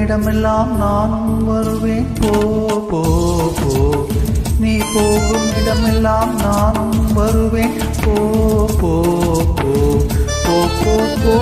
இடமெல்லாம் நானும் வருவேன் போ போ போ. நீ போகும் இடமெல்லாம் நானும் வருவேன் போ போ போ போ போ போ.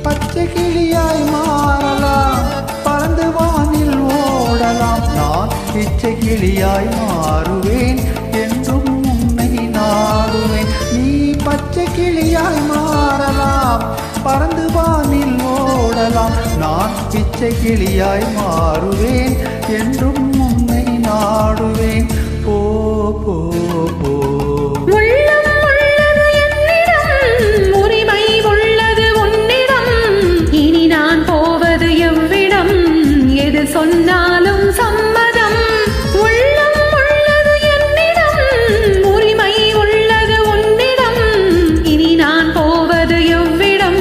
பச்சை கிளியாய் மாறலாம், பறந்து வானில் ஓடலாம். நான் பிச்சை கிளியாய் மாறுவேன், என்றும் உன்னை நாடுவேன். நீ பச்சை கிளியாய் மாறலாம், பறந்து வானில் ஓடலாம். நான் பிச்சை கிளியாய் மாறுவேன், என்றும் உன்னை நாடுவேன். போ போ போ. சொன்னாலும் சம்மதம். உள்ளம் உள்ளது என்னிடம், உரிமை உள்ளது உன்னிடம். இனி நான் போவது எவ்விடம்,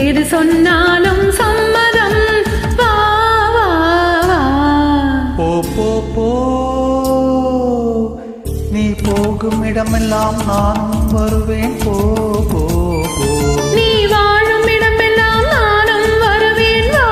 எது சொன்னாலும் சம்மதம். வா வா வா. போ போ போ. நீ போகும் இடமெல்லாம் நானும் வருவேன் போ போ போ. நீ வாழும் இடமெல்லாம் நானும் வருவேன் வா.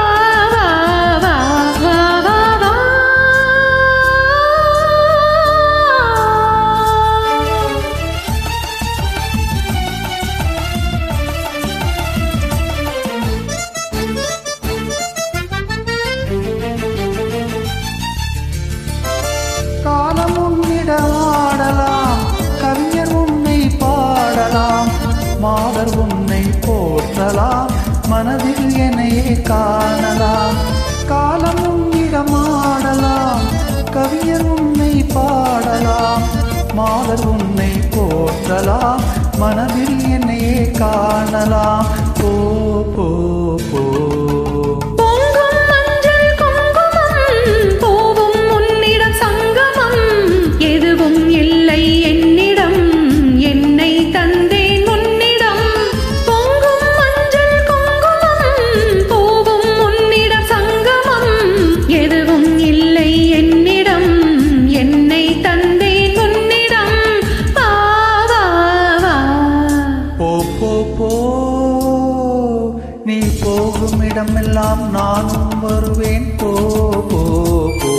காலம் உன்னிடமாடலாம், கவிஞர் உன்னை பாடலாம். மாதர் உன்னை போற்றலாம், மனதில் என்னையே காணலாம். காலம் உன்னிடமாடலாம், கவிஞர் உன்னை பாடலாம். மாதர் உன்னை போற்றலாம், மனதில் என்னையே காணலாம். போ போ போ. நீ போகும் இடமெல்லாம் நானும் வருவேன் போ போ போ.